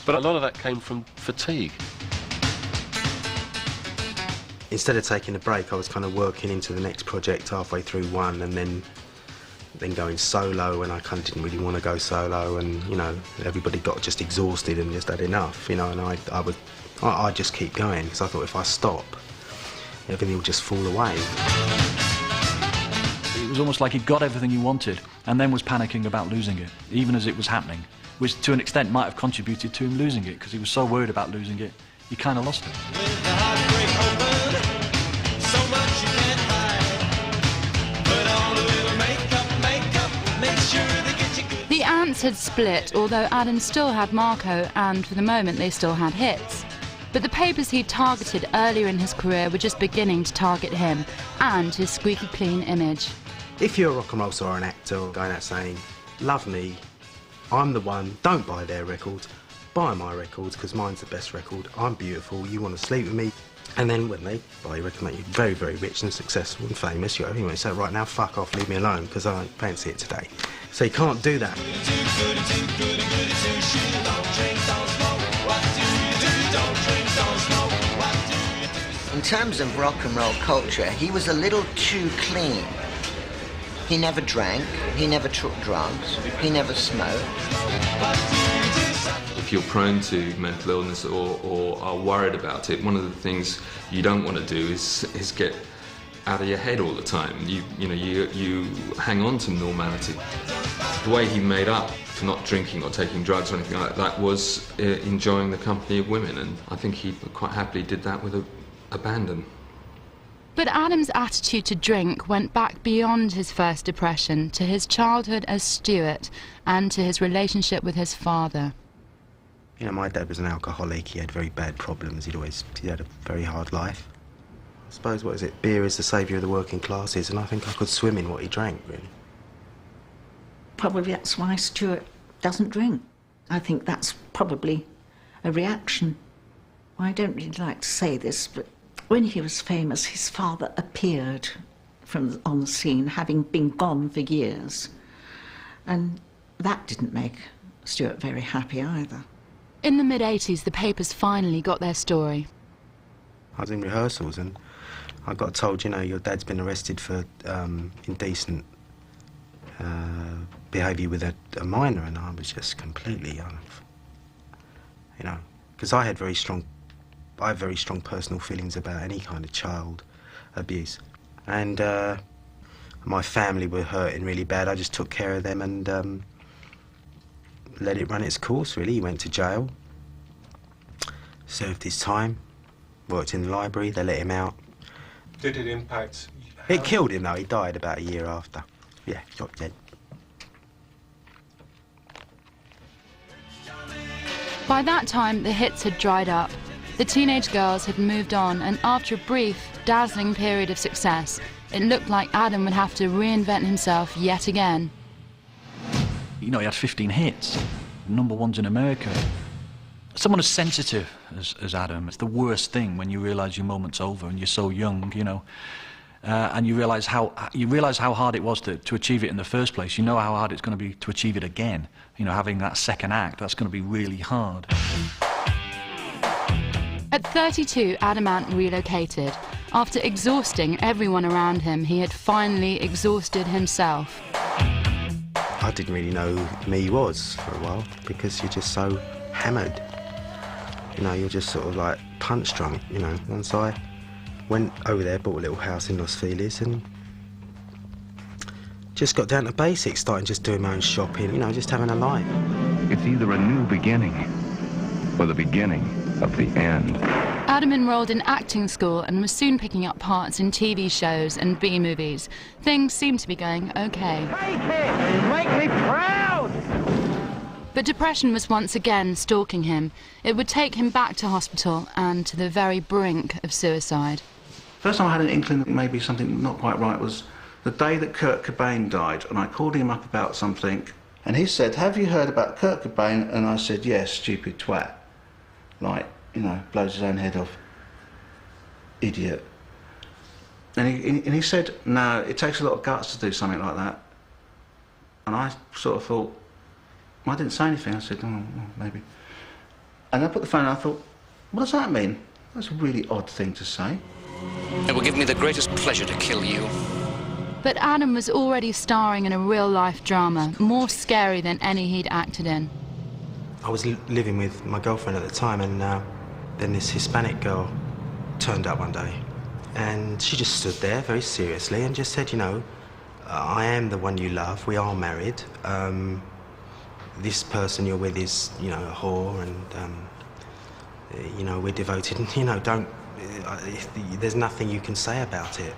But a lot of that came from fatigue. Instead of taking a break, I was kind of working into the next project halfway through one, and then going solo, and I kind of didn't really want to go solo, and, you know, everybody got just exhausted and just had enough, you know, and I'd just keep going, because I thought if I stop, everything will just fall away. It was almost like he got everything he wanted and then was panicking about losing it, even as it was happening, which to an extent might have contributed to him losing it, because he was so worried about losing it, he kind of lost it. The Ants had split, although Adam still had Marco, and for the moment they still had hits. But the papers he'd targeted earlier in his career were just beginning to target him and his squeaky clean image. If you're a rock and roll star or an actor going out saying, love me, I'm the one, don't buy their records, buy my records because mine's the best record, I'm beautiful, you want to sleep with me. And then when they buy your record, make you very, very rich and successful and famous, you go, anyway, so right now, fuck off, leave me alone, because I don't fancy it today. So you can't do that. In terms of rock and roll culture, he was a little too clean. He never drank, he never took drugs, he never smoked. If you're prone to mental illness or are worried about it, one of the things you don't want to do is get out of your head all the time. You hang on to normality. The way he made up for not drinking or taking drugs or anything like that was enjoying the company of women, and I think he quite happily did that with abandon. But Adam's attitude to drink went back beyond his first depression to his childhood as Stuart and to his relationship with his father. You know, my dad was an alcoholic, he had very bad problems, he had a very hard life. I suppose, what is it, beer is the saviour of the working classes, and I think I could swim in what he drank, really. Probably that's why Stuart doesn't drink. I think that's probably a reaction. I don't really like to say this, but when he was famous, his father appeared on the scene, having been gone for years. And that didn't make Stuart very happy either. In the mid-80s, the papers finally got their story. I was in rehearsals and I got told, you know, your dad's been arrested for indecent behaviour with a minor, and I was just completely, you know, because I have very strong personal feelings about any kind of child abuse. And my family were hurting really bad. I just took care of them and let it run its course, really. He went to jail, served his time, worked in the library, they let him out. Did it impact? It killed him, though. He died about a year after. Yeah, he got dead. By that time, the hits had dried up. The teenage girls had moved on, and after a brief, dazzling period of success, it looked like Adam would have to reinvent himself yet again. You know, he had 15 hits, #1s in America. Someone as sensitive as Adam, it's the worst thing when you realise your moment's over and you're so young, you know, and you realise how hard it was to achieve it in the first place. You know how hard it's going to be to achieve it again. You know, having that second act, that's going to be really hard. At 32, Adam Ant relocated. After exhausting everyone around him, he had finally exhausted himself. I didn't really know who me was for a while because you're just so hammered. You know, you're just sort of like punch drunk, you know. Once I went over there, bought a little house in Los Feliz and just got down to basics, starting just doing my own shopping, you know, just having a life. It's either a new beginning or the beginning of the end. Adam enrolled in acting school and was soon picking up parts in TV shows and B-movies. Things seemed to be going okay. Make it! Make me proud! But depression was once again stalking him. It would take him back to hospital and to the very brink of suicide. First time I had an inkling that maybe something not quite right was the day that Kurt Cobain died, and I called him up about something, and he said, "Have you heard about Kurt Cobain?" And I said, "Yes, stupid twat." Like, you know, blows his own head off. Idiot. And he said, "No, it takes a lot of guts to do something like that." And I sort of thought, well, I didn't say anything. I said, "Oh, well, maybe." And I put the phone and I thought, what does that mean? That's a really odd thing to say. It will give me the greatest pleasure to kill you. But Adam was already starring in a real-life drama, more scary than any he'd acted in. I was living with my girlfriend at the time, and then this Hispanic girl turned up one day. And she just stood there very seriously and just said, you know, I am the one you love, we are married. This person you're with is, you know, a whore, and, you know, we're devoted, and, you know, there's nothing you can say about it.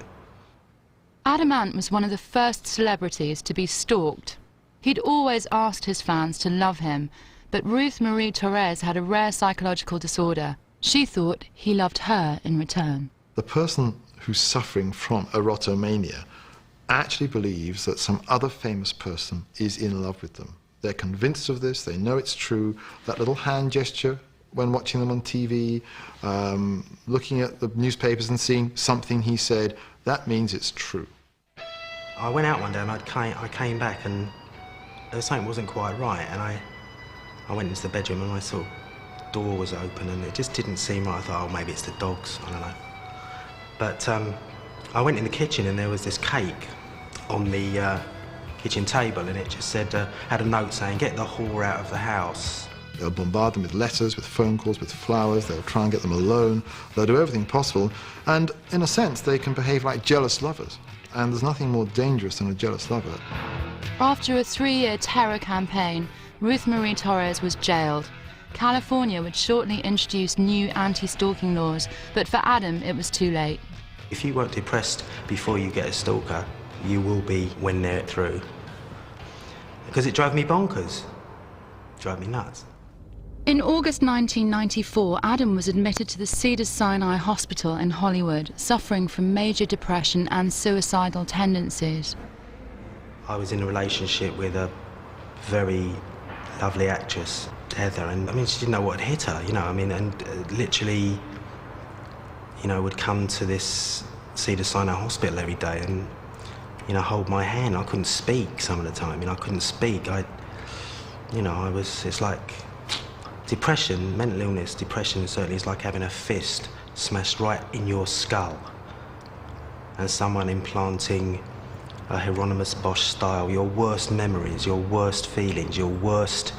Adam Ant was one of the first celebrities to be stalked. He'd always asked his fans to love him, but Ruth Marie Torres had a rare psychological disorder. She thought he loved her in return. The person who's suffering from erotomania actually believes that some other famous person is in love with them. They're convinced of this, they know it's true. That little hand gesture when watching them on TV, looking at the newspapers and seeing something he said, that means it's true. I went out one day and I came back and there was something wasn't quite right, and I went into the bedroom and I saw the door was open and it just didn't seem right. I thought, oh, maybe it's the dogs, I don't know. But I went in the kitchen and there was this cake on the kitchen table, and it just said, had a note saying, get the whore out of the house. They'll bombard them with letters, with phone calls, with flowers. They'll try and get them alone. They'll do everything possible. And in a sense, they can behave like jealous lovers. And there's nothing more dangerous than a jealous lover. After a 3-year terror campaign, Ruth Marie Torres was jailed. California would shortly introduce new anti-stalking laws, but for Adam, it was too late. If you weren't depressed before you get a stalker, you will be when they're through. Because it drove me bonkers. It drove me nuts. In August 1994, Adam was admitted to the Cedars-Sinai Hospital in Hollywood, suffering from major depression and suicidal tendencies. I was in a relationship with a very lovely actress, Heather, and I mean, she didn't know what had hit her, you know, I mean, and literally, you know, would come to this Cedars-Sinai Hospital every day and, you know, hold my hand. I couldn't speak some of the time, you know, I couldn't speak. It's like depression, mental illness, depression certainly is like having a fist smashed right in your skull and someone implanting a Hieronymus Bosch style, your worst memories, your worst feelings, your worst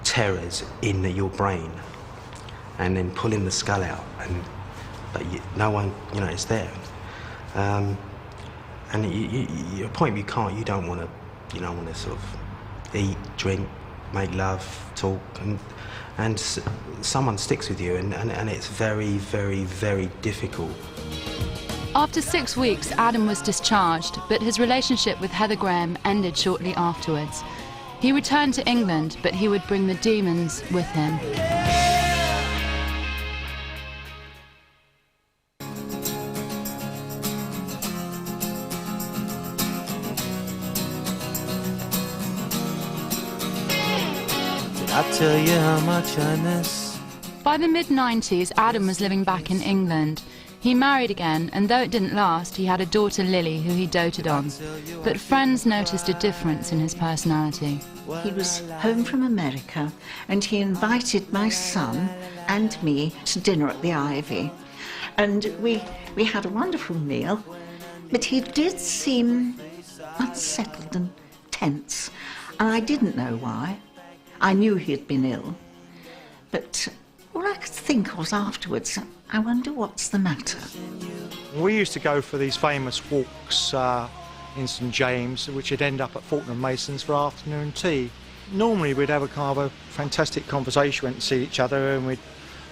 terrors in your brain, and then pulling the skull out, but no one, you know, it's there. And you're a point you don't want to sort of eat, drink, make love, talk, and someone sticks with you, and it's very, very, very difficult. After 6 weeks, Adam was discharged, but his relationship with Heather Graham ended shortly afterwards. He returned to England, but he would bring the demons with him. I tell you how much I miss. By the mid-90s, Adam was living back in England. He married again, and though it didn't last, he had a daughter, Lily, who he doted on. But friends noticed a difference in his personality. He was home from America, and he invited my son and me to dinner at the Ivy. And we had a wonderful meal, but he did seem unsettled and tense, and I didn't know why. I knew he'd been ill, but all I could think was afterwards, I wonder what's the matter. We used to go for these famous walks in St James, which would end up at Fortnum Mason's for afternoon tea. Normally we'd have a kind of a fantastic conversation, went to see each other, and we'd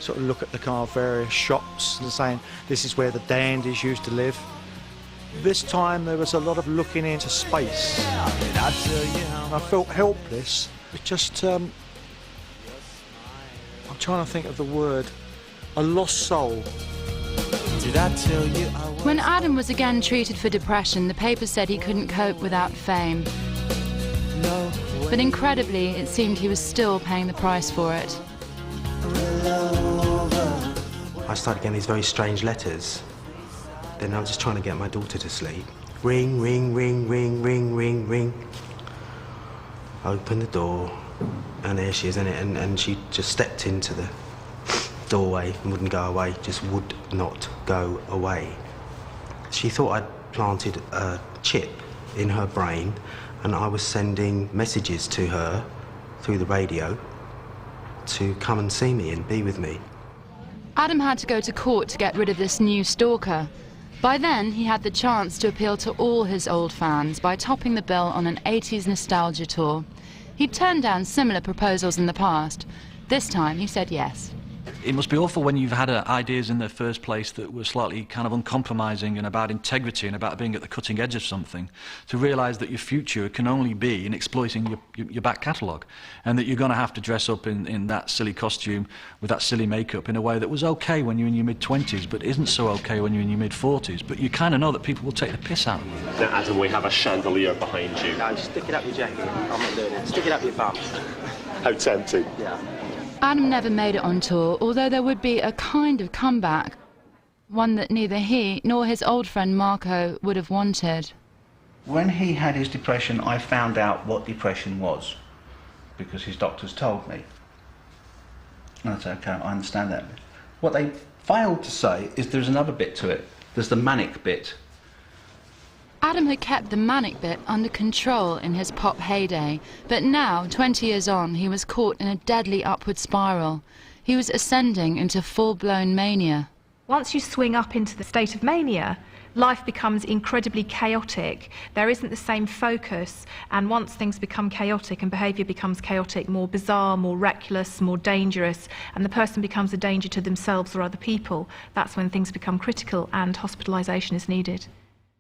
sort of look at the kind of various shops and saying, this is where the dandies used to live. This time there was a lot of looking into space. I felt helpless. It just, I'm trying to think of the word, a lost soul. Did I tell you When Adam was again treated for depression, the paper said he couldn't cope without fame. But incredibly, it seemed he was still paying the price for it. I started getting these very strange letters. Then I was just trying to get my daughter to sleep. Ring, ring, ring, ring, ring, ring, ring. Open the door, and there she is, and she just stepped into the doorway and wouldn't go away, just would not go away. She thought I'd planted a chip in her brain and I was sending messages to her through the radio to come and see me and be with me. Adam had to go to court to get rid of this new stalker. By then, he had the chance to appeal to all his old fans by topping the bill on an 80s nostalgia tour. He'd turned down similar proposals in the past. This time, he said yes. It must be awful when you've had ideas in the first place that were slightly kind of uncompromising and about integrity and about being at the cutting edge of something, to realise that your future can only be in exploiting your back catalogue, and that you're going to have to dress up in that silly costume with that silly makeup in a way that was okay when you're in your mid-20s but isn't so okay when you're in your mid-40s. But you kind of know that people will take the piss out of you. Now, Adam, we have a chandelier behind you. No, just stick it up your jacket. I'm not doing it. Stick it up your bum. How tempting. Yeah. Adam never made it on tour, although there would be a kind of comeback, one that neither he nor his old friend Marco would have wanted. When he had his depression, I found out what depression was, because his doctors told me. That's okay, I understand that. What they failed to say is there's another bit to it. There's the manic bit. Adam had kept the manic bit under control in his pop heyday, but now, 20 years on, he was caught in a deadly upward spiral. He was ascending into full-blown mania. Once you swing up into the state of mania, life becomes incredibly chaotic. There isn't the same focus, and once things become chaotic and behaviour becomes chaotic, more bizarre, more reckless, more dangerous, and the person becomes a danger to themselves or other people, that's when things become critical and hospitalisation is needed.